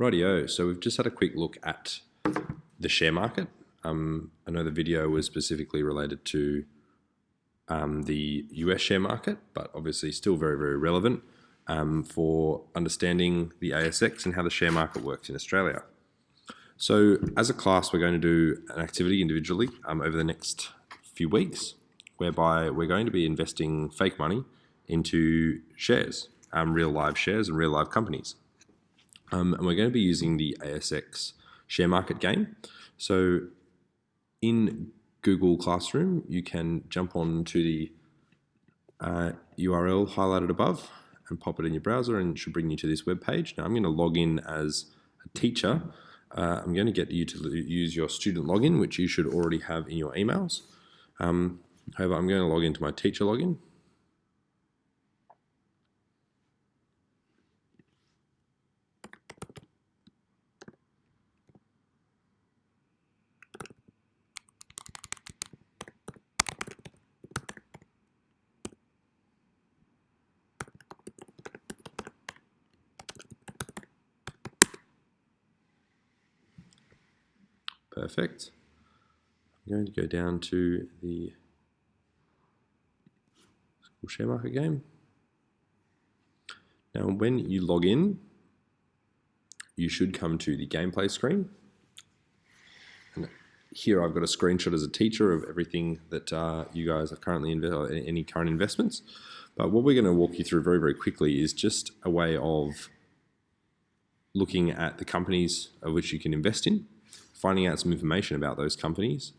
Rightio, so we've just had a quick look at the share market. I know the video was specifically related to the US share market, but obviously still very, very relevant for understanding the ASX and how the share market works in Australia. So as a class, we're going to do an activity individually over the next few weeks, whereby we're going to be investing fake money into shares, real live shares and real live companies. And we're going to be using the ASX Sharemarket Game. So in Google Classroom, you can jump on to the URL highlighted above and pop it in your browser, and it should bring you to this web page. Now I'm going to log in as a teacher. I'm going to get you to use your student login, which you should already have in your emails. However, I'm going to log into my teacher login. Perfect. I'm going to go down to the school share market game. Now, when you log in, you should come to the gameplay screen. And here I've got a screenshot as a teacher of everything that you guys are currently any current investments. But what we're going to walk you through very, very quickly is just a way of looking at the companies of which you can invest in, finding out some information about those companies,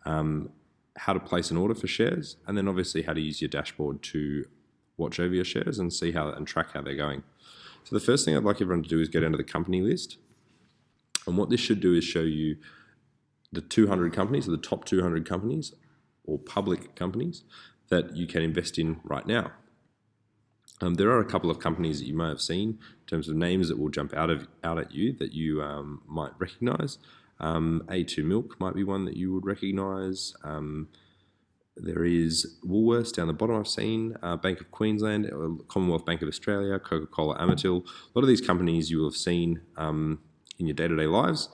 how to place an order for shares, and then obviously how to use your dashboard to watch over your shares and see how and track how they're going. So the first thing I'd like everyone to do is go down to the company list. And what this should do is show you the 200 companies, or the top 200 companies, or public companies that you can invest in right now. There are a couple of companies that you may have seen in terms of names that will jump out at you that you might recognize. A2 Milk might be one that you would recognise. There is Woolworths down the bottom I've seen, Bank of Queensland, Commonwealth Bank of Australia, Coca-Cola Amatil. A lot of these companies you will have seen in your day-to-day lives,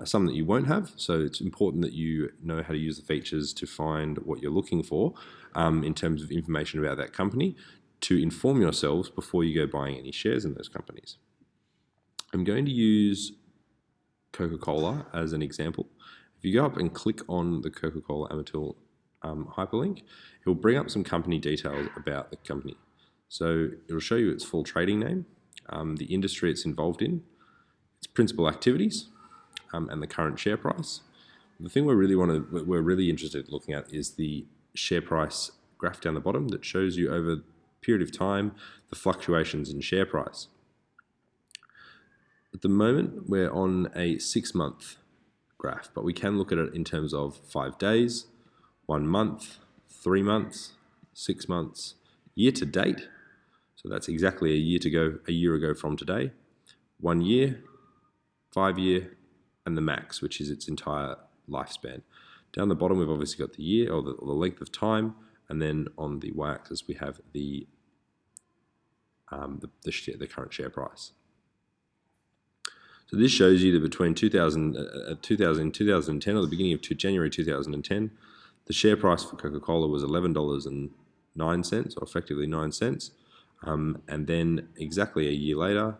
some that you won't have. So it's important that you know how to use the features to find what you're looking for in terms of information about that company to inform yourselves before you go buying any shares in those companies. I'm going to use Coca-Cola as an example. If you go up and click on the Coca-Cola Amatil hyperlink, it will bring up some company details about the company. So it will show you its full trading name, the industry it's involved in, its principal activities, and the current share price. The thing we're really interested in looking at is the share price graph down the bottom that shows you over a period of time the fluctuations in share price. At the moment, we're on a 6-month graph, but we can look at it in terms of 5 days, 1 month, 3 months, 6 months, year to date. So that's exactly a year ago from today, 1 year, 5 year, and the max, which is its entire lifespan. Down the bottom, we've obviously got the year or the length of time, and then on the y-axis we have the current share price. So this shows you that between 2010 or the beginning of January 2010, the share price for Coca-Cola was $11.09, or effectively 9 cents. And then exactly a year later,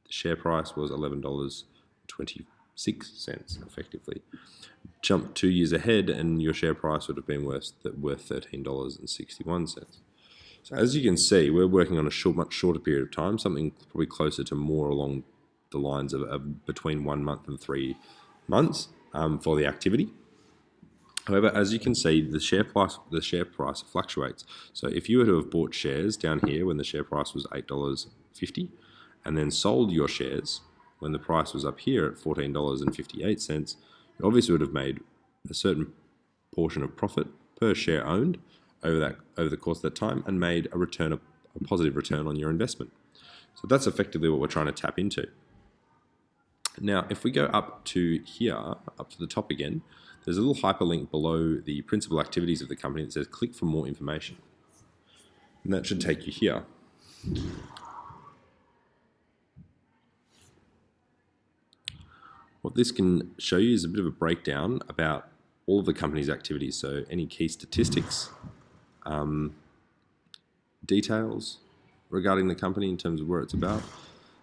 the share price was $11.26, effectively. Jump 2 years ahead, and your share price would have been worth $13.61. So as you can see, we're working on a much shorter period of time, something probably closer to more along the lines of between 1 month and 3 months for the activity. However, as you can see, the share price fluctuates. So if you were to have bought shares down here when the share price was $8.50 and then sold your shares when the price was up here at $14.58, you obviously would have made a certain portion of profit per share owned over the course of that time and made a positive return on your investment. So that's effectively what we're trying to tap into. Now, if we go up to here, up to the top again, there's a little hyperlink below the principal activities of the company that says click for more information. And that should take you here. What this can show you is a bit of a breakdown about all of the company's activities. So any key statistics, details regarding the company in terms of where it's about.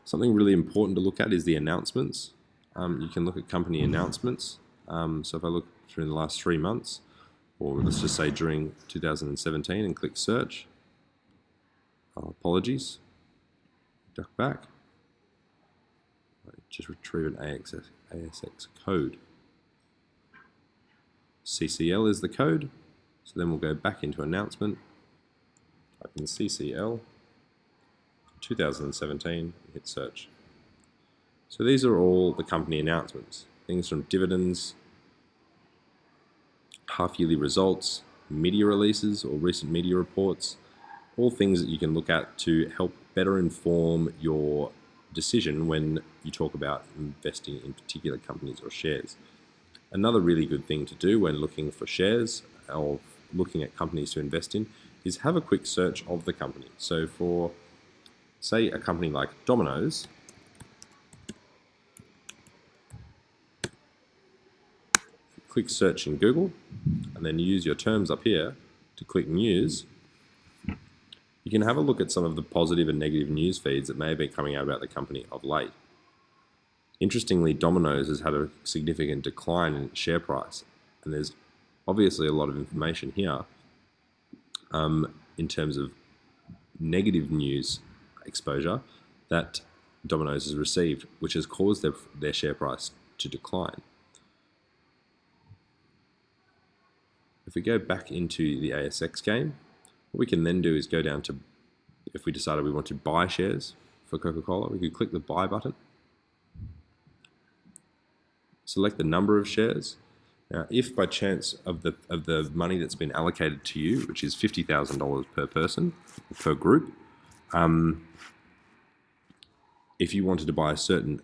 Something really important to look at is the announcements. You can look at company announcements. So if I look during the last 3 months, or let's just say during 2017, and click search. Apologies. Duck back. Just retrieve an ASX code. CCL is the code. So then we'll go back into announcement. Type in CCL 2017, hit search. So these are all the company announcements. Things from dividends, half-yearly results, media releases or recent media reports, all things that you can look at to help better inform your decision when you talk about investing in particular companies or shares. Another really good thing to do when looking for shares or looking at companies to invest in is have a quick search of the company. So for, say, a company like Domino's, click search in Google and then use your terms up here to click news. You can have a look at some of the positive and negative news feeds that may have been coming out about the company of late. Interestingly, Domino's has had a significant decline in its share price, and there's obviously a lot of information here in terms of negative news exposure that Domino's has received, which has caused their share price to decline. If we go back into the ASX game, what we can then do is go down to, if we decided we want to buy shares for Coca-Cola, we could click the buy button, select the number of shares. Now, if by chance of the money that's been allocated to you, which is $50,000 per person, per group, if you wanted to buy a certain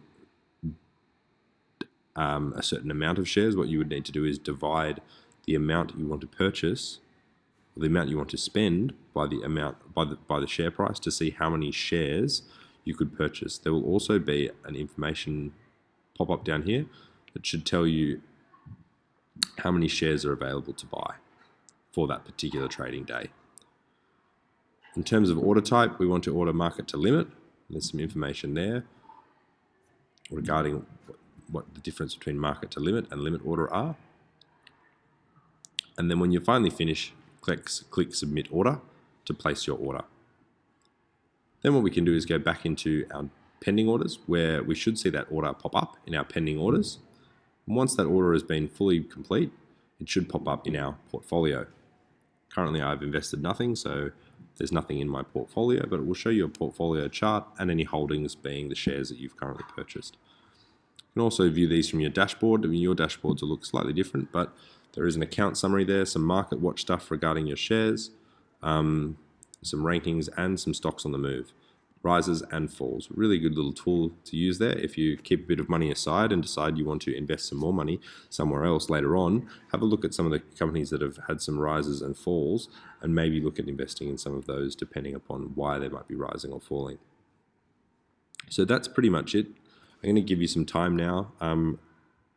amount of shares, what you would need to do is divide the amount you want to purchase, or the amount you want to spend, by the amount by the share price to see how many shares you could purchase. There will also be an information pop up down here that should tell you how many shares are available to buy for that particular trading day. In terms of order type, we want to order market to limit. There's some information there regarding what the difference between market to limit and limit order are. And then when you finally finish, click submit order to place your order. Then what we can do is go back into our pending orders, where we should see that order pop up in our pending orders. And once that order has been fully complete, it should pop up in our portfolio. Currently I've invested nothing, so there's nothing in my portfolio, but it will show you a portfolio chart and any holdings being the shares that you've currently purchased. You can also view these from your dashboard. I mean, your dashboards will look slightly different, but there is an account summary there, some market watch stuff regarding your shares, some rankings, and some stocks on the move. Rises and falls. Really good little tool to use there. If you keep a bit of money aside and decide you want to invest some more money somewhere else later on, have a look at some of the companies that have had some rises and falls and maybe look at investing in some of those depending upon why they might be rising or falling. So that's pretty much it. I'm going to give you some time now,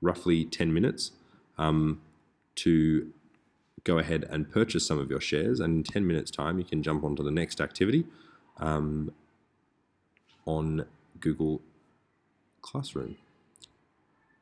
roughly 10 minutes, to go ahead and purchase some of your shares, and in 10 minutes time you can jump onto the next activity on Google Classroom.